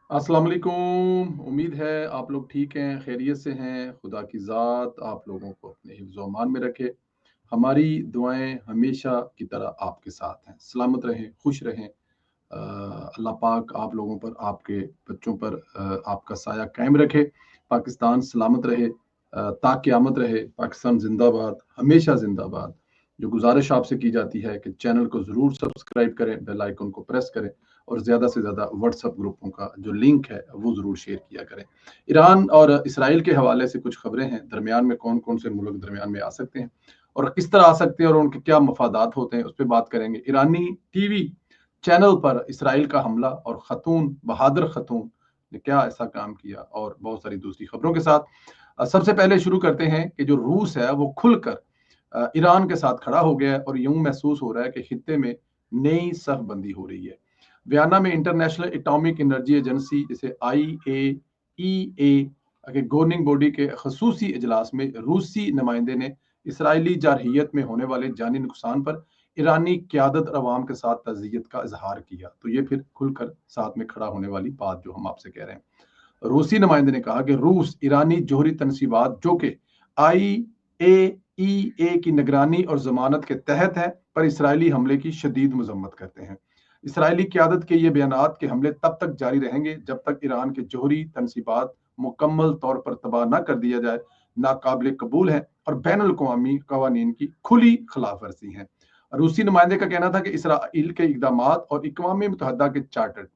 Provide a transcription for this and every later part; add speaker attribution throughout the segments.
Speaker 1: अस्सलाम वालेकुम। उम्मीद है आप लोग ठीक हैं, खैरियत से हैं। खुदा की ज़ात आप लोगों को अपने हिफ्ज़ व अमान में रखे। हमारी दुआएं हमेशा की तरह आपके साथ हैं। सलामत रहें, खुश रहें। अल्लाह पाक आप लोगों पर, आपके बच्चों पर आपका साया कायम रखे। पाकिस्तान सलामत रहे, ता क़यामत रहे। पाकिस्तान ज़िंदाबाद, हमेशा ज़िंदाबाद। जो गुज़ारिश आपसे की जाती है कि चैनल को ज़रूर सब्सक्राइब करें, बेल आइकन को प्रेस करें और ज़्यादा से ज़्यादा व्हाट्सएप ग्रुपों का जो लिंक है वो ज़रूर शेयर किया करें। ईरान और इसराइल के हवाले से कुछ खबरें हैं। दरमियान में कौन-कौन से मुल्क दरमियान में आ सकते हैं और किस तरह आ सकते हैं और उनके क्या मफादात होते हैं, उस पे बात करेंगे। ईरानी टीवी चैनल पर इसराइल का हमला और खतून, बहादुर खतून ने क्या ऐसा काम किया, और बहुत सारी दूसरी खबरों के साथ सबसे पहले शुरू करते हैं कि जो रूस है वो खुलकर ईरान के साथ खड़ा हो गया है और यूं महसूस हो रहा है कि खित्ते में नई सफबंदी हो रही है। वियना में इंटरनेशनल एटॉमिक एनर्जी एजेंसी जैसे IAEA के गवर्निंग बॉडी के खसूसी इजलास में रूसी नुमाइंदे ने इसराइली जारहियत में होने वाले जानी नुकसान पर ईरानी क्यादत और अवाम के साथ तज़ियत का इजहार किया। तो ये फिर खुलकर साथ में खड़ा होने वाली बात जो हम आपसे कह रहे हैं। रूसी नुमाइंदे ने कहा कि रूस ईरानी जोहरी तनसीबात जो कि IAEA की निगरानी और जमानत के तहत है पर इसराइली हमले की शदीद मजम्मत करते हैं। इसराइली क्यादत के ये बयानात के हमले तब तक जारी रहेंगे जब तक ईरान के जोहरी तनसीबात मुकम्मल तौर पर तबाह न कर दिया जाए, नाकाबिल कबूल है और बैन अल-अक़वामी कवानीन की खुली खिलाफ वर्जी है। रूसी नुमाइंदे का कहना था कि इसराइल के इकदाम और अक़वाम मुत्तहिदा के चार्टर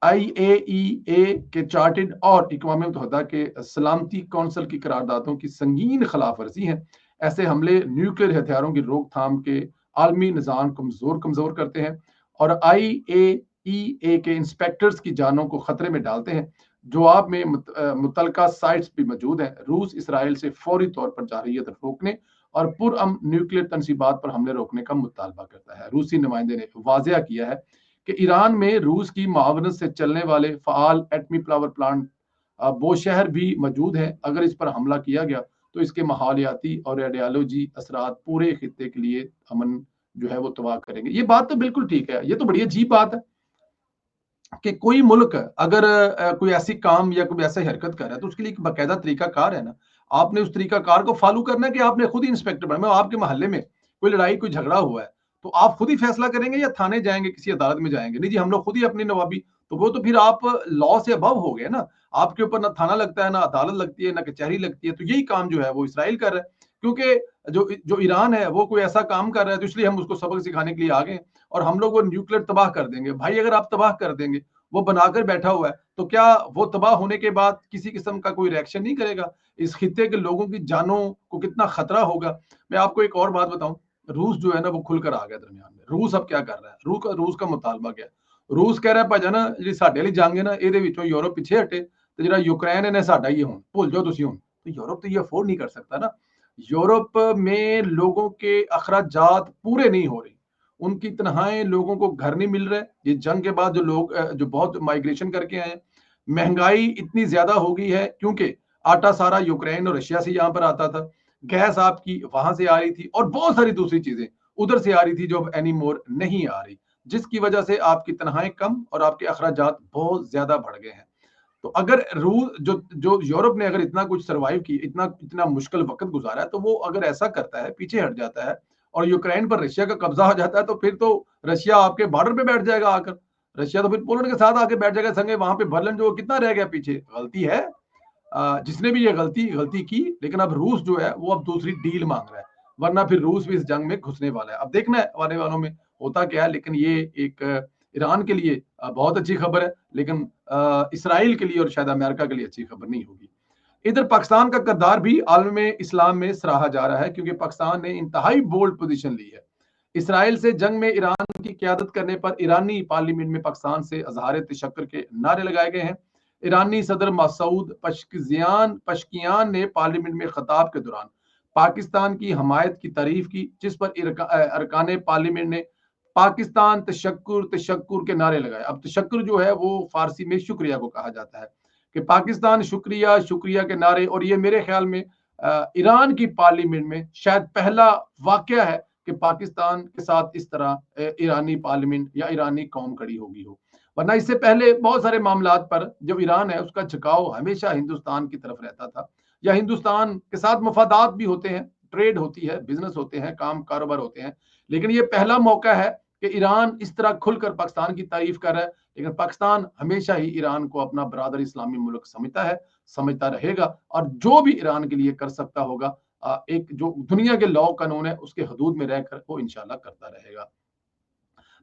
Speaker 1: IAEA के चार्टेड और अक़वाम मुत्तहिदा के सलामती कौंसिल की करारदादों की संगीन खिलाफ वर्जी है। ऐसे हमले न्यूक्लियर हथियारों की रोकथाम के आलमी निज़ाम कमज़ोर करते हैं और IAEA के इंस्पेक्टर्स की जानों को खतरे में डालते हैं। जवाब में मुतलका साइट्स भी मौजूद हैं। रूस इसराइल से फौरी तौर पर जारहियत रोकने और पुरअमन न्यूक्लियर तनसीबात पर हमले रोकने का मुतालबा करता है। रूसी नुमाइंदे ने वाज़ेह किया है कि ईरान में रूस की मावनत से चलने वाले फ़आल एटमी पावर प्लांट बोशहर भी मौजूद है। अगर इस पर हमला किया गया तो इसके माहौलियाती और रेडियोलॉजी असरात पूरे खित्ते के लिए अमन जो है वो तबाह करेंगे। ये बात तो बिल्कुल ठीक है। ये तो बड़ी अजीब बात है कि कोई मुल्क अगर कोई ऐसी काम या कोई ऐसी हरकत कर रहा है तो उसके लिए एक बाकायदा तरीका कार है ना। आपने उस तरीका कार को फॉलो करना है कि आपने खुद ही इंस्पेक्टर बनना है। आपके मोहल्ले में कोई लड़ाई, कोई झगड़ा हुआ है तो आप खुद ही फैसला करेंगे या थाने जाएंगे, किसी अदालत में जाएंगे? नहीं जी, हम लोग खुद ही अपनी नवाबी। तो वो तो फिर आप लॉ से अबव हो गए ना। आपके ऊपर ना थाना लगता है, ना अदालत लगती है, ना कचहरी लगती है। तो यही काम जो है वो इसराइल कर रहा है, क्योंकि जो जो ईरान है वो कोई ऐसा काम कर रहा है तो इसलिए हम उसको सबक सिखाने के लिए आ गए और हम लोग वो न्यूक्लियर तबाह कर देंगे। भाई अगर आप तबाह कर देंगे, वो बनाकर बैठा हुआ है, तो क्या वो तबाह होने के बाद किसी किस्म का कोई रिएक्शन नहीं करेगा? इस खित्ते के लोगों की जानों को कितना खतरा होगा। मैं आपको एक और बात बताऊं, रूस जो है ना वो खुलकर आ गया दरमियान में। रूस अब क्या कर रहा है? रूस का मुतालबा क्या है? रूस कह रहा है भाई ना जी साडे वाली जंग है ना ਇਹਦੇ ਵਿੱਚੋਂ यूरोप पीछे हटे ਤੇ ਜਿਹੜਾ यूक्रेन है साडा ही ਹੁਣ ਭੁੱਲ जाओ ਤੁਸੀਂ ਹੁਣ। तो यूरोप तो ये अफोर्ड नहीं कर सकता ना। यूरोप में लोगों के अखराजात पूरे नहीं हो रहे, उनकी तनहाएं, लोगों को घर नहीं मिल रहे। ये जंग के बाद जो लोग जो बहुत माइग्रेशन करके आए हैं, महंगाई इतनी ज्यादा हो गई है क्योंकि आटा सारा यूक्रेन और रशिया से यहाँ पर आता था, गैस आपकी वहां से आ रही थी और बहुत सारी दूसरी चीजें उधर से आ रही थी जो अब एनी मोर नहीं आ रही, जिसकी वजह से आपकी तनहाएं कम और आपके अखराजात बहुत ज्यादा बढ़ गए हैं। तो अगर रूस जो जो यूरोप ने अगर इतना कुछ सरवाइव की, इतना इतना मुश्किल वक्त गुजारा है, तो वो अगर ऐसा करता है, पीछे हट जाता है और यूक्रेन पर रशिया का कब्जा हो जाता है, तो फिर तो रशिया आपके बॉर्डर पे बैठ जाएगा आकर। रशिया तो फिर पोलैंड के साथ आके बैठ जाएगा संगे, वहां पे बर्लिन जो कितना रह गया पीछे। गलती है जिसने भी ये गलती की, लेकिन अब रूस जो है वो अब दूसरी डील मांग रहा है, वरना फिर रूस भी इस जंग में घुसने वाला है। अब देखना है आने वालों में होता क्या है, लेकिन ये एक ईरान के लिए बहुत अच्छी खबर है, लेकिन इसराइल के लिए और शायद अमेरिका के लिए अच्छी खबर नहीं होगी। इधर पाकिस्तान का किरदार भी आलम इस्लाम में सराहा जा रहा है, क्योंकि पाकिस्तान ने इंतहाई बोल्ड पोजीशन ली है। इसराइल से जंग में ईरान की क्यादत करने पर ईरानी पार्लियामेंट में पाकिस्तान से अजहार तशक्कुर के नारे लगाए गए हैं। ईरानी सदर मसूद पशकियान ने पार्लियामेंट में खिताब के दौरान पाकिस्तान की हमायत की तारीफ की, जिस पर अरकान पार्लियामेंट ने पाकिस्तान तशक्कुर तशक्कुर के नारे लगाए। अब तशक्कुर जो है वो फारसी में शुक्रिया को कहा जाता है कि पाकिस्तान शुक्रिया शुक्रिया के नारे। और ये मेरे ख्याल में ईरान की पार्लियामेंट में शायद पहला वाकया है کہ پاکستان کے ساتھ اس طرح ایرانی پارلیمنٹ یا ایرانی قوم کھڑی ہوگی ہو، ورنہ اس سے پہلے بہت سارے معاملات پر جو ایران ہے اس کا جھکاؤ ہمیشہ ہندوستان کی طرف رہتا تھا، یا ہندوستان کے ساتھ مفادات بھی ہوتے ہیں، ٹریڈ ہوتی ہے، بزنس ہوتے ہیں، کاروبار ہوتے ہیں، لیکن یہ پہلا موقع ہے کہ ایران اس طرح کھل کر پاکستان کی تعریف کر رہا ہے، لیکن پاکستان ہمیشہ ہی ایران کو اپنا برادر اسلامی ملک سمجھتا ہے، سمجھتا رہے گا، اور جو بھی ایران کے لیے کر سکتا ہوگا ایک جو دنیا کے لاء قانون ہے اس کے حدود میں رہ کر وہ انشاءاللہ کرتا رہے گا۔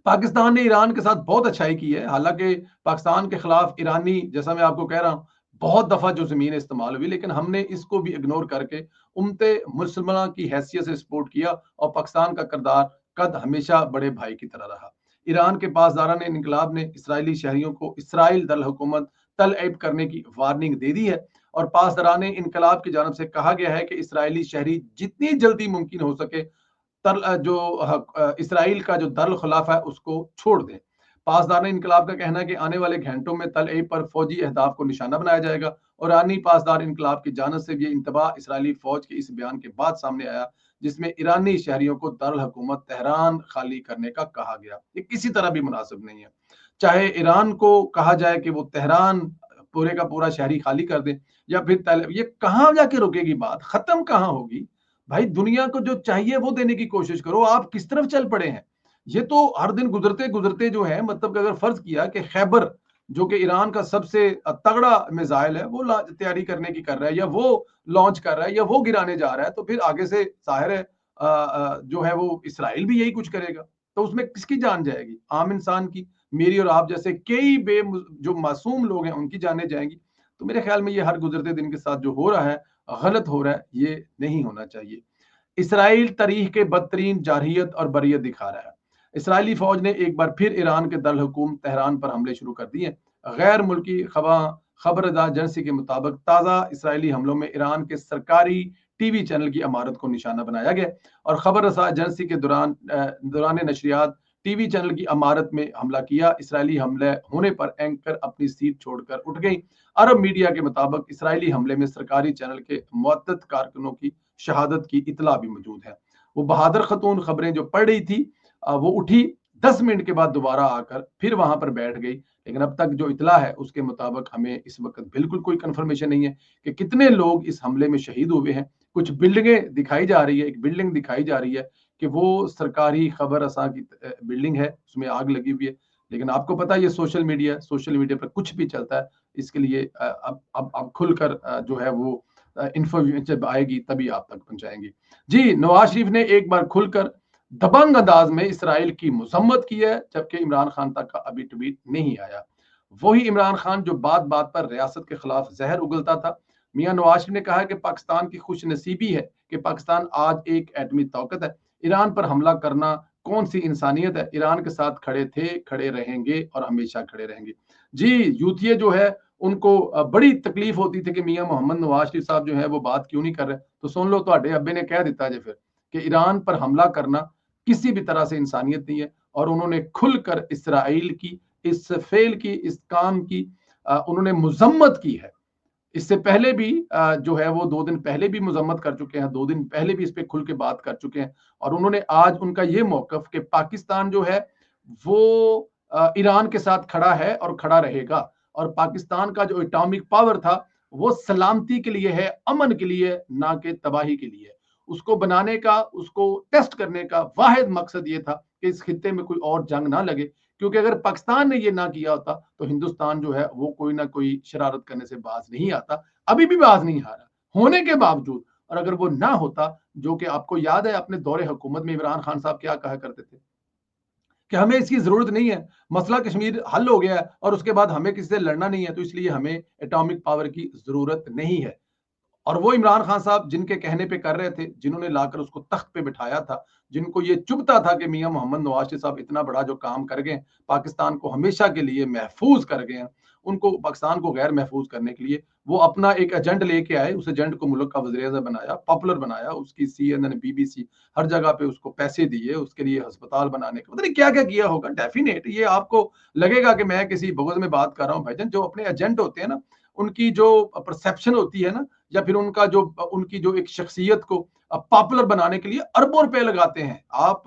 Speaker 1: پاکستان نے ایران کے ساتھ بہت اچھائی کی ہے، حالانکہ پاکستان کے خلاف ایرانی، جیسا میں آپ کو کہہ رہا ہوں، بہت دفعہ جو زمین استعمال ہوئی، لیکن ہم نے اس کو بھی اگنور کر کے امت مسلمہ کی حیثیت سے سپورٹ کیا، اور پاکستان کا کردار قد ہمیشہ بڑے بھائی کی طرح رہا۔ ایران کے پاسداران انقلاب نے اسرائیلی شہریوں کو اسرائیل دارالحکومت تل ابیب کرنے کی وارننگ دے دی ہے، اور پاسداران انقلاب کی جانب سے کہا گیا ہے کہ اسرائیلی شہری جتنی جلدی ممکن ہو سکے جو اسرائیل کا جو دارالخلافہ ہے اس کو چھوڑ دیں۔ پاسداران انقلاب کا کہنا ہے کہ آنے والے گھنٹوں میں تل ابیب پر فوجی اہداف کو نشانہ بنایا جائے گا، اور ایرانی پاسدار انقلاب کی جانب سے یہ انتباہ اسرائیلی فوج کے اس بیان کے بعد سامنے آیا جس میں ایرانی شہریوں کو دارالحکومت تہران خالی کرنے کا کہا گیا۔ یہ کسی طرح بھی مناسب نہیں ہے، چاہے ایران کو کہا جائے کہ وہ تہران پورے کا پورا شہری خالی کر دیں، یا پھر یہ کہاں جا کے رکے گی بات، ختم کہاں ہوگی؟ بھائی دنیا کو جو چاہیے وہ دینے کی کوشش کرو، آپ کس طرف چل پڑے ہیں؟ یہ تو ہر دن گزرتے گزرتے جو ہے، مطلب کہ اگر فرض کیا کہ خیبر جو کہ ایران کا سب سے تگڑا میزائل ہے وہ تیاری کرنے کی کر رہا ہے، یا وہ لانچ کر رہا ہے، یا وہ گرانے جا رہا ہے، تو پھر آگے سے ظاہر ہے جو ہے وہ اسرائیل بھی یہی کچھ کرے گا، تو اس میں کس کی جان جائے گی؟ عام انسان کی، میری اور آپ جیسے کئی جو معصوم لوگ ہیں ان کی جانیں جائیں گی۔ تو میرے خیال میں یہ ہر گزرتے دن کے ساتھ جو ہو رہا ہے غلط ہو رہا ہے، یہ نہیں ہونا چاہیے۔ اسرائیل تاریخ کے بدترین جارحیت اور بریت دکھا رہا ہے۔ اسرائیلی فوج نے ایک بار پھر ایران کے دارالحکومت تہران پر حملے شروع کر دیے۔ غیر ملکی خبر رساں ایجنسی کے مطابق تازہ اسرائیلی حملوں میں ایران کے سرکاری ٹی وی چینل کی عمارت کو نشانہ بنایا گیا، اور خبر رساں ایجنسی کے دوران نشریات ٹی وی چینل کی عمارت میں حملہ کیا۔ اسرائیلی حملے ہونے پر اینکر اپنی سیٹ چھوڑ کر اٹھ گئی۔ عرب میڈیا کے مطابق اسرائیلی حملے میں سرکاری چینل کے متعدد کارکنوں کی شہادت کی اطلاع بھی موجود ہے۔ وہ بہادر خاتون خبریں جو پڑھ رہی تھی وہ اٹھی 10 منٹ کے بعد دوبارہ آ کر پھر وہاں پر بیٹھ گئی، لیکن اب تک جو اطلاع ہے اس کے مطابق ہمیں اس وقت بالکل کوئی کنفرمیشن نہیں ہے کہ کتنے لوگ اس حملے میں شہید ہوئے ہیں۔ کچھ بلڈنگیں دکھائی جا رہی ہے، ایک بلڈنگ دکھائی جا رہی ہے کہ وہ سرکاری خبر رساں کی بلڈنگ ہے، اس میں آگ لگی ہوئی ہے، لیکن آپ کو پتا ہے یہ سوشل میڈیا پر کچھ بھی چلتا ہے، اس کے لیے اب کھل کر جو ہے وہ انفارمیشن جب آئے گی تبھی آپ تک پہنچائیں گی۔ جی، نواز شریف نے ایک بار کھل کر دبنگ انداز میں اسرائیل کی مذمت کی ہے، جبکہ عمران خان تک کا ابھی ٹویٹ نہیں آیا۔ وہی عمران خان جو بات بات پر ریاست کے خلاف زہر اگلتا تھا۔ میاں نواز شریف نے کہا کہ پاکستان کی خوش نصیبی ہے کہ پاکستان آج ایک ایٹمی طاقت ہے، ایران پر حملہ کرنا کون سی انسانیت ہے؟ ایران کے ساتھ کھڑے تھے، کھڑے رہیں گے اور ہمیشہ کھڑے رہیں گے۔ جی، یوتھیے جو ہے ان کو بڑی تکلیف ہوتی تھی کہ میاں محمد نواز شریف صاحب جو ہے وہ بات کیوں نہیں کر رہے، تو سن لو، تواڈے ابے نے کہہ دیتا جی پھر کہ ایران پر حملہ کرنا کسی بھی طرح سے انسانیت نہیں ہے، اور انہوں نے کھل کر اسرائیل کی اس فعل کی، اس کام کی انہوں نے مذمت کی ہے۔ اس سے پہلے بھی جو ہے وہ 2 دن پہلے بھی مذمت کر چکے ہیں، 2 دن پہلے بھی اس پہ کھل کے بات کر چکے ہیں، اور انہوں نے آج ان کا یہ موقف کہ پاکستان جو ہے وہ ایران کے ساتھ کھڑا ہے اور کھڑا رہے گا، اور پاکستان کا جو اٹامک پاور تھا وہ سلامتی کے لیے ہے، امن کے لیے، نہ کہ تباہی کے لیے۔ اس کو بنانے کا، اس کو ٹیسٹ کرنے کا واحد مقصد یہ تھا کہ اس خطے میں کوئی اور جنگ نہ لگے، کیونکہ اگر پاکستان نے یہ نہ کیا ہوتا تو ہندوستان جو ہے وہ کوئی نہ کوئی شرارت کرنے سے باز نہیں آتا، ابھی بھی باز نہیں آ رہا ہونے کے باوجود۔ اور اگر وہ نہ ہوتا، جو کہ آپ کو یاد ہے اپنے دور حکومت میں عمران خان صاحب کیا کہا کرتے تھے کہ ہمیں اس کی ضرورت نہیں ہے، مسئلہ کشمیر حل ہو گیا ہے اور اس کے بعد ہمیں کسی سے لڑنا نہیں ہے، تو اس لیے ہمیں ایٹامک پاور کی ضرورت نہیں ہے۔ اور وہ عمران خان صاحب جن کے کہنے پہ کر رہے تھے، جنہوں نے لا کر اس کو تخت پہ بٹھایا تھا، جن کو یہ چبھتا تھا کہ میاں محمد نواز شریف صاحب اتنا بڑا جو کام کر گئے، پاکستان کو ہمیشہ کے لیے محفوظ کر گئے ہیں، ان کو پاکستان کو غیر محفوظ کرنے کے لیے وہ اپنا ایک ایجنٹ لے کے آئے، اس ایجنٹ کو ملک کا وزیر اعظم بنایا، پاپولر بنایا، اس کی CNN BBC ہر جگہ پہ اس کو پیسے دیے، اس کے لیے ہسپتال بنانے کا پتہ نہیں کیا کیا کیا ہوگا۔ ڈیفینیٹ یہ آپ کو لگے گا کہ میں کسی بغض میں بات کر رہا ہوں، بھائی جان، جو اپنے ایجنٹ ہوتے ہیں نا، ان کی جو پرسیپشن ہوتی ہے نا یا پھر उनकी जो एक शख्सियत को पॉपुलर बनाने के लिए अरबों रुपए लगाते हैं। आप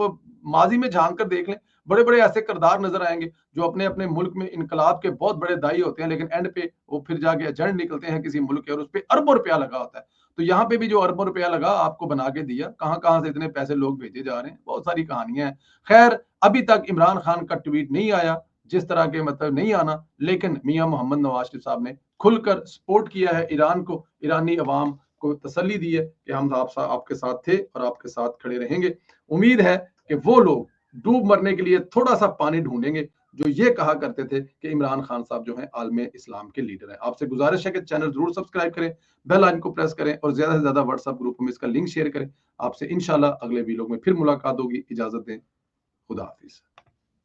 Speaker 1: माजी में झांक कर देख लें, बड़े बड़े ऐसे किरदार नजर आएंगे जो अपने अपने मुल्क में इनकलाब के बहुत बड़े दाई होते हैं, लेकिन एंड पे वो फिर जाके एजेंट निकलते हैं किसी मुल्क के और उस पर अरबों रुपया लगा होता है। तो यहाँ पे भी जो अरबों रुपया लगा आपको बना के दिया, कहाँ कहाँ से इतने पैसे लोग भेजे जा रहे हैं, बहुत सारी कहानियां हैं। खैर अभी तक इमरान खान का ट्वीट नहीं आया, जिस तरह के मतलब नहीं आना, लेकिन मियां मोहम्मद नवाज शरीफ साहब ने खुलकर सपोर्ट किया है ईरान को, ईरानी अवाम को तसल्ली दी है कि हम आपके साथ थे और आपके साथ खड़े रहेंगे। उम्मीद है कि वो लोग डूब मरने के लिए थोड़ा सा पानी ढूंढेंगे जो ये कहा करते थे कि इमरान खान साहब जो हैं आलमे इस्लाम के लीडर हैं। आपसे गुजारिश है कि चैनल जरूर सब्सक्राइब करें, बेल आइकन को प्रेस करें और ज्यादा से ज्यादा व्हाट्सएप ग्रुप में इसका लिंक शेयर करें। आपसे इंशाल्लाह अगले वीडियो में फिर मुलाकात होगी। इजाजत दें, खुदा हाफिज।